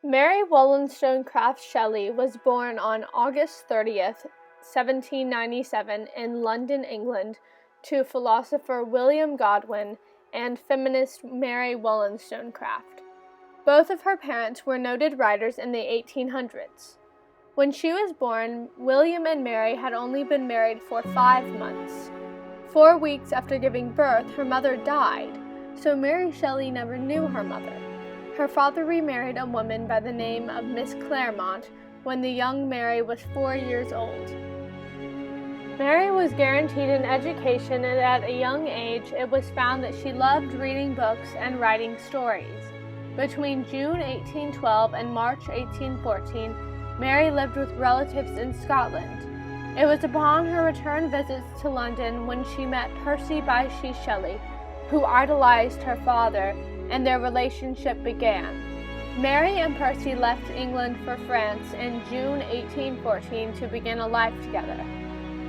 Mary Wollstonecraft Shelley was born on August 30th, 1797 in London, England, to philosopher William Godwin and feminist Mary Wollstonecraft. Both of her parents were noted writers in the 1800s. When she was born, William and Mary had only been married for 5 months. 4 weeks after giving birth, her mother died, so Mary Shelley never knew her mother. Her father remarried a woman by the name of Miss Claremont when the young Mary was 4 years old. Mary was guaranteed an education, and at a young age it was found that she loved reading books and writing stories. Between June 1812 and March 1814, Mary lived with relatives in Scotland. It was upon her return visits to London when she met Percy Bysshe Shelley, who idolized her father, and their relationship began. Mary and Percy left England for France in June 1814 to begin a life together.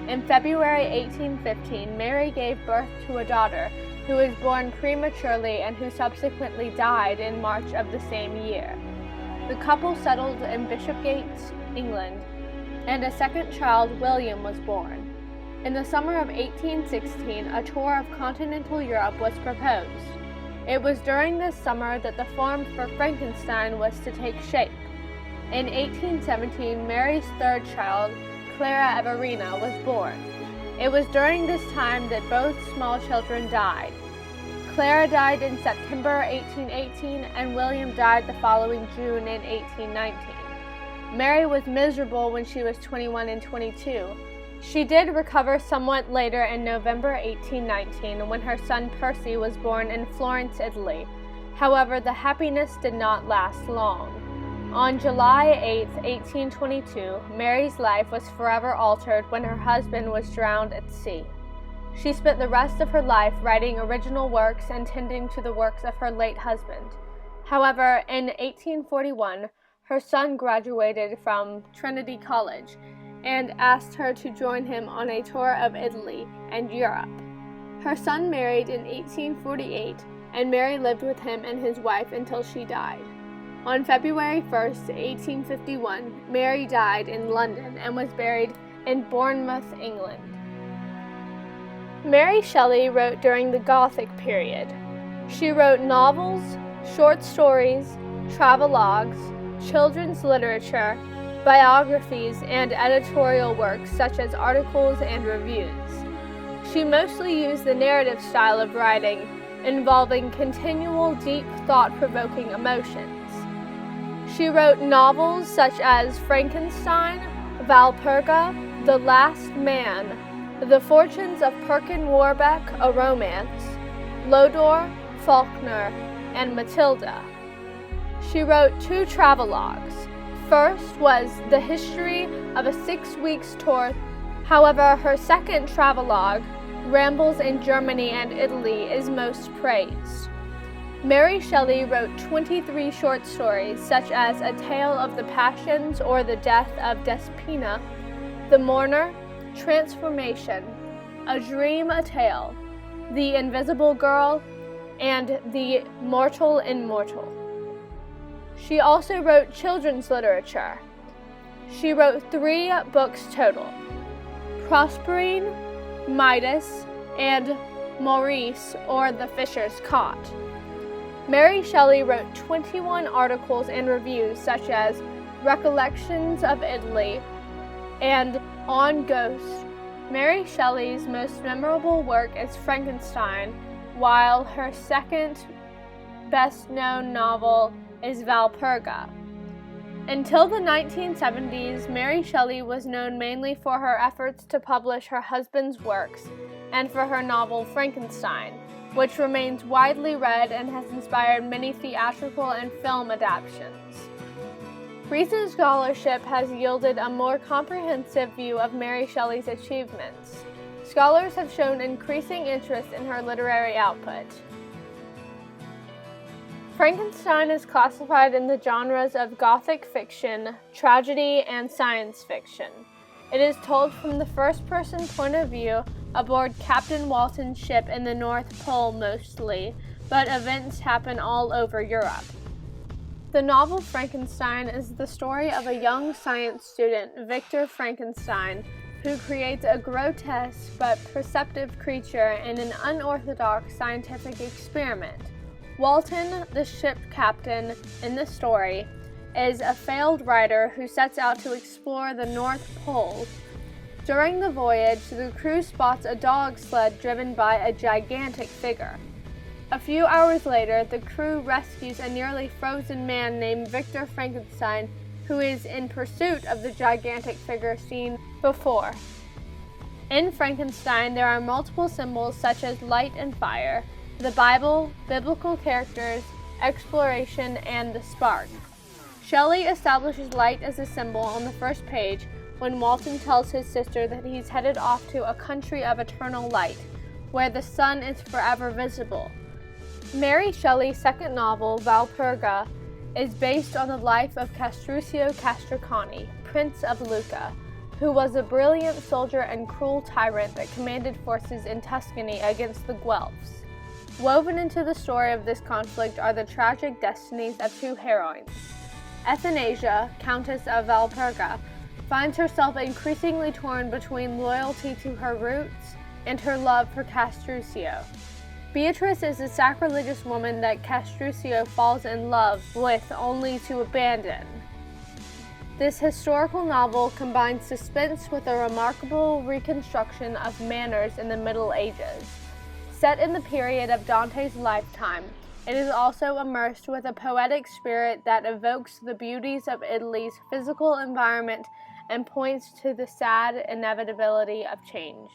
In February 1815, Mary gave birth to a daughter who was born prematurely and who subsequently died in March of the same year. The couple settled in Bishopsgate, England, and a second child, William, was born. In the summer of 1816, a tour of continental Europe was proposed. It was during this summer that the form for Frankenstein was to take shape. In 1817, Mary's third child, Clara Everina, was born. It was during this time that both small children died. Clara died in September 1818, and William died the following June in 1819. Mary was miserable when she was 21 and 22. She did recover somewhat later in November 1819 when her son Percy was born in Florence, Italy. However, the happiness did not last long. On July 8, 1822, Mary's life was forever altered when her husband was drowned at sea. She spent the rest of her life writing original works and tending to the works of her late husband. However, in 1841, her son graduated from Trinity College and asked her to join him on a tour of Italy and Europe. Her son married in 1848, and Mary lived with him and his wife until she died. On February 1st, 1851, Mary died in London and was buried in Bournemouth, England. Mary Shelley wrote during the Gothic period. She wrote novels, short stories, travelogues, children's literature, biographies, and editorial works such as articles and reviews. She mostly used the narrative style of writing, involving continual, deep, thought-provoking emotions. She wrote novels such as Frankenstein, Valperga, The Last Man, The Fortunes of Perkin Warbeck, a Romance, Lodore, Faulkner, and Matilda. She wrote 2 travelogues. First was The History of a 6 Weeks Tour. However, her second travelogue, Rambles in Germany and Italy, is most praised. Mary Shelley wrote 23 short stories, such as A Tale of the Passions or The Death of Despina, The Mourner, Transformation, A Dream, a Tale, The Invisible Girl, and The Mortal Immortal. She also wrote children's literature. She wrote 3 books total: Proserpine, Midas, and Maurice, or The Fisher's Cot. Mary Shelley wrote 21 articles and reviews such as Recollections of Italy and On Ghosts. Mary Shelley's most memorable work is Frankenstein, while her second best-known novel is Valperga. Until the 1970s, Mary Shelley was known mainly for her efforts to publish her husband's works and for her novel Frankenstein, which remains widely read and has inspired many theatrical and film adaptations. Recent scholarship has yielded a more comprehensive view of Mary Shelley's achievements. Scholars have shown increasing interest in her literary output. Frankenstein is classified in the genres of Gothic fiction, tragedy, and science fiction. It is told from the first-person point of view aboard Captain Walton's ship in the North Pole mostly, but events happen all over Europe. The novel Frankenstein is the story of a young science student, Victor Frankenstein, who creates a grotesque but perceptive creature in an unorthodox scientific experiment. Walton, the ship captain in the story, is a failed writer who sets out to explore the North Pole. During the voyage, the crew spots a dog sled driven by a gigantic figure. A few hours later, the crew rescues a nearly frozen man named Victor Frankenstein, who is in pursuit of the gigantic figure seen before. In Frankenstein, there are multiple symbols such as light and fire, the Bible, biblical characters, exploration, and the spark. Shelley establishes light as a symbol on the first page when Walton tells his sister that he's headed off to a country of eternal light, where the sun is forever visible. Mary Shelley's second novel, Valperga, is based on the life of Castruccio Castracani, Prince of Lucca, who was a brilliant soldier and cruel tyrant that commanded forces in Tuscany against the Guelphs. Woven into the story of this conflict are the tragic destinies of two heroines. Athanasia, Countess of Valperga, finds herself increasingly torn between loyalty to her roots and her love for Castruccio. Beatrice is a sacrilegious woman that Castruccio falls in love with only to abandon. This historical novel combines suspense with a remarkable reconstruction of manners in the Middle Ages. Set in the period of Dante's lifetime, it is also immersed with a poetic spirit that evokes the beauties of Italy's physical environment and points to the sad inevitability of change.